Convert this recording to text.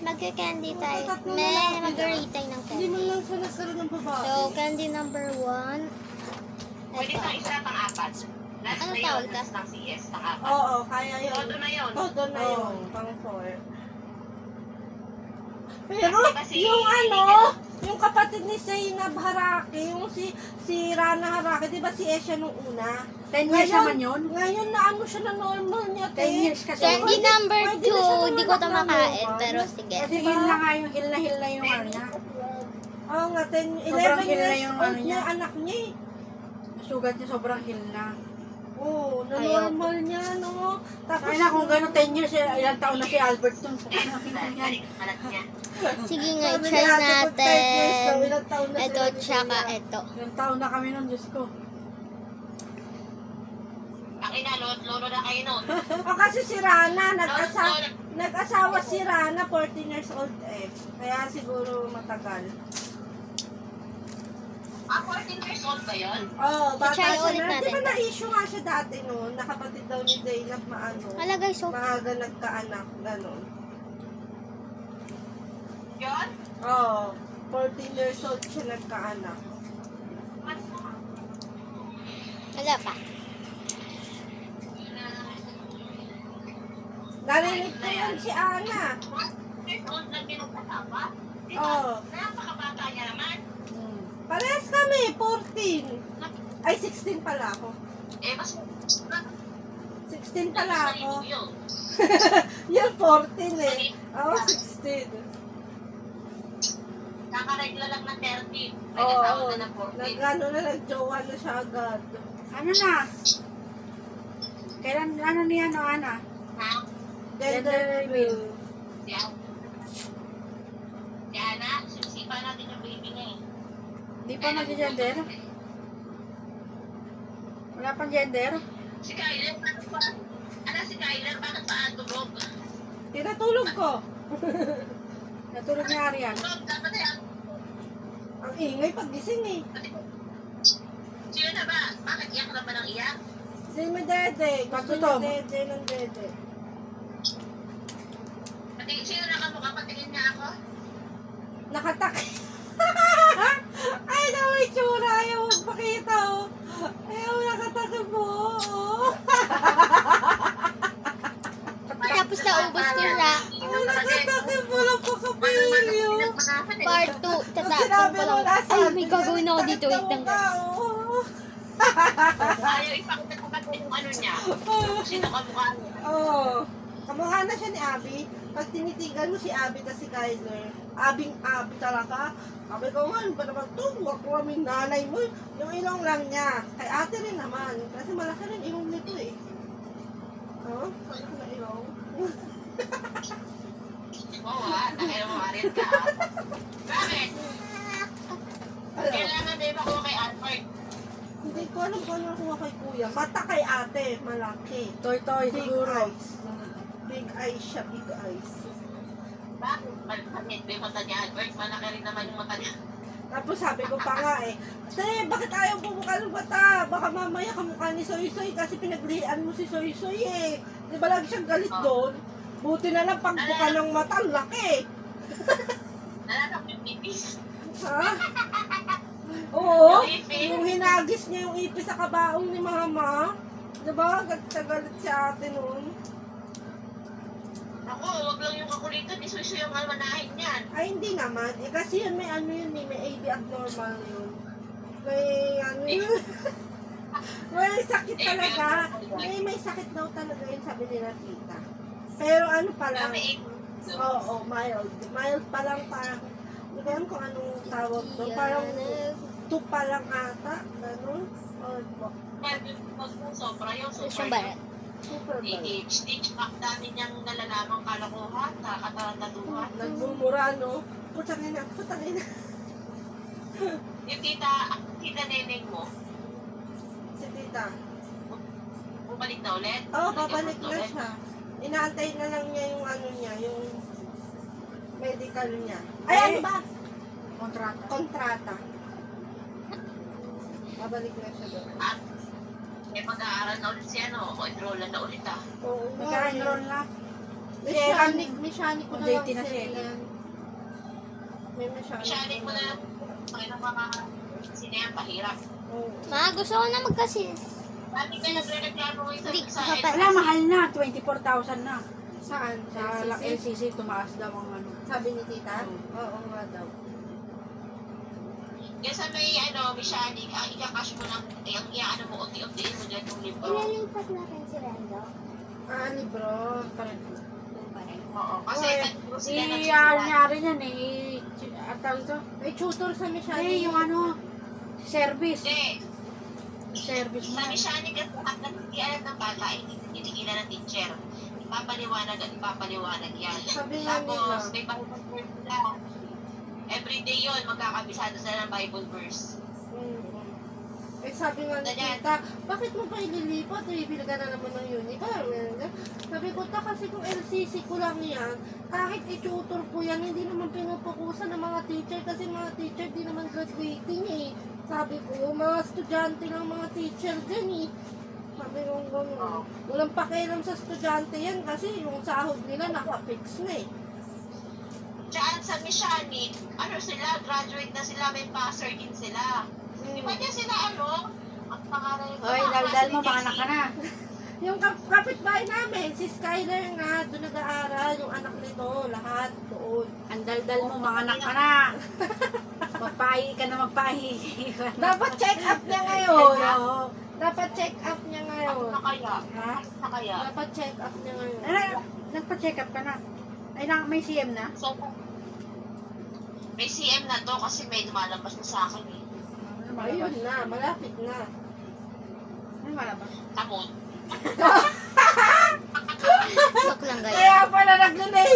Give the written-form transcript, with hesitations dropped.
Magka-candy tayo. May mag-retay ng Hindi mo candy. lang siya nagkaroon ng babae. So, candy number 1. Pwede Ito. sa isa pang-apat. Last Ano na tawag yun, ka? last ng CS, pang-apat. Oo, kaya yun. Todo na yun. Todo na Oo. yun. Pang 4. Pero Kasi- yung yung kapatid ni Zainab Harake, yung si Rana Harake, di ba si Esha nung una? 10 years naman yun. Ngayon na ano siya na normal niya, 10 years kasi. Candy number pwede na siya 2. Hindi ko ito tumalak na makain. normal. Pero sige. Kasi hill na nga yung hill na yung ano niya. Oo nga, 11 Sobrang hill na years yung old ano niya, niya. anak niya eh. Sugat niya sobrang hill na. Oo, na Ayaw. normal niya, no? Tapos, Kaya na kung gano'n 10 years, ilang taon na si Albert dun. Alat niya. Sige nga, sabi ni try ate, kung 10 years daw, natin. ilang taon na Ito, sila ni tsaka Kuya. ito. Ilang taon na kami nun, Diyos ko. Ang ina, lolo na kayo nun. O kasi si Rana, Lolo. nag-asawa si Rana, 14 years old eh. Kaya siguro matagal. 14 years old ba yun? Oo, bata I-try siya ulit na. Di natin. ba na-issue nga siya dati noon? Nakapatid daw ni Zainab maano. Hala guys, so Maaga nagkaanak, gano'n. Yun? Oo, 14 years old siya nagkaanak. wala pa. Narinig ko yun si Ana. 14 years old lang pinagkasama? Diba? Oo. Napakabata niya naman. Parehas kami, 14. Ay, 16 pala ako. Eh, mas 16 pala ako. yun. Yan, 14 eh. Ako, 16. Kakaregla lang ng 13. May Oo, nataon na ng 14. nag-ano na, nag-jowa na siya agad. Ano na? Kailan, ano niya, no, Ana? Ha? Gender reveal. Yan. Yan na, sipsipa natin yung baby niya eh. Di pa mag-gender? Wala pang gender? Si Kyler, bakit pa? Ano si Kyler, bakit pa tulog? Tinatulog ko. Natulog ni Arian. Tulog, dapat yan. Ang ingay pagising eh. Sino na ba? Bakit iyak na ba ng iyak? Si Dede. Gusto Pagtutom. ni Dede ng Dede. Pati, sino na kamukha? Patingin niya ako? Nakatak. Ay, na may tsura. Ayaw magpakita oh. Ayaw nakatakip mo. Oh. Tapos naubos ko na. Ay, nakatakip mo lang pakapilyo. Part 2. Tatapon Sinabi ko mo lang. last Ay, may gagawin ako dito. Wait lang guys. Ayaw ipakita ko kasi yung ano niya. Sino kamukha niya? Oo. Kamukha na siya ni Abby. Pag tinitigan mo si Abby at si Kyler, Abing Abby talaga. Sabi ko nga, ano ba naman ito? Huwag ko kaming nanay mo. Yung ilong lang niya. Kay ate rin naman. Kasi malaki rin ilong nito eh. Oh, malaki na ilong. Oo ah, nakaya mo rin ka. Bakit? Kailangan na iba ko kay Albert. Hindi ko alam kung ano nakuha kay kuya. Mata kay ate, malaki. Toy-toy Big siguro. eyes. Big eyes siya, big eyes. Bakit? Bakit? May mata niya Albert. Malaki rin naman yung mata niya. Tapos sabi ko pa nga eh, Te, bakit ayaw bumukha ng bata? Baka mamaya kamukha ni Soy Soy kasi pinaglihan mo si Soy Soy eh. Di ba lagi siyang galit doon? Buti na lang pagbuka ng mata, ang laki. Nalanak yung pipis. Ha? Oo, Yung ipis. yung hinagis niya yung ipis sa kabaong ni mama. Di ba? Galit si ate noon. Ako, wag lang yung kakulitan. Isuso yung almanahin niyan. Ay, hindi naman. Eh, kasi yun may ano yun eh, may AB abnormal yun. May ano yun. May sakit talaga. May sakit daw talaga yun, sabi nila tita. Pero ano pa lang, Kami oo, mild. Mild pa lang parang, hindi ko alam kung anong tawag to. Parang 2 pa lang ata. Ganun. sobra yung Siyang super barat. Super mild. ADHD. Tsaka ang dami niyang nalalamang kalokohan. Nakatarantaduhan. Nagmumura, no? Putang ina, putang ina. Yung tita neneng mo, Si tita. bumalik na ulit. Oo, babalik na siya. Inaantay na lang niya yung ano niya, yung medical niya. Ay, ano ba? Kontrata. Kontrata. Babalik na siya doon. At, mag-aaral na ulit siya, no? O enroll na ulit ah. Oo, nga. Magka-enroll na. Mechanic ko na May lang JT na sila siya. yan. May mechanic. Masyali mo na ng mga sinayang pahirap. Oo. Ma, gusto ko na magkasin. Dati ka nagre-reklamo ngayon Hindi, sa kapal. Wala, mahal na. 24,000 na. Saan? Sa LCC, tumaas daw ang ano. Sabi ni tita? Oo nga daw. Yan sa may mechanic, ang ikakash mo ng, ang iaano mo, unti-untiin mo dyan yung libro. Ililipat na rin si Rando. Libro. Oo, kasi Okay. nag-group sila ng Nangyari yan eh. At tawag ito? May tutor sa mechanic. Eh, yung ano, service. Hindi, Service mo. sa mechanic at nag-ialat ng bata, itigilan ng teacher. Ipapaliwanag at ipapaliwanag yan. Sabi nga Tapos, nila. may Bible verse sila. Everyday yun, magkakabisado sila ng Bible verse. Eh sabi nga ni Ganyan. tita, bakit mo pa ililipat? Bibili ka na naman ng uniform. Sabi ko, kasi kung LCC ko lang yan, kahit i-tutor ko yan, hindi naman pinupukusan ng mga teacher kasi mga teacher di naman graduating eh. Sabi ko, mga estudyante lang mga teacher din eh. Sabi ko, gano'n. Walang pakialam sa estudyante yan kasi yung sahod nila nakapix na eh. Diyan sa mechanic, sila, graduate na sila, may passer din sila. Di ba niya sila ang pangalan nito? Oy, daldal mo, mga anak ka na. Yung kapitbahay namin, si Skyler nga, doon nag-aaral, yung anak nito, lahat doon. Ang daldal mo, mga anak ka na. Magpahi ka na magpahi. Dapat check up niya ngayon. Oo. Dapat check up niya ngayon. Ano kaya? Ha? Ano kaya? Dapat check up niya ngayon. Nagpa-check up ka na. Ay, may CM na? So, may CM na to kasi may lumalabas na sa akin eh. Ayun na, malapit na. Ano malabas? Tamon. Joke lang guys. Kaya pala naglilay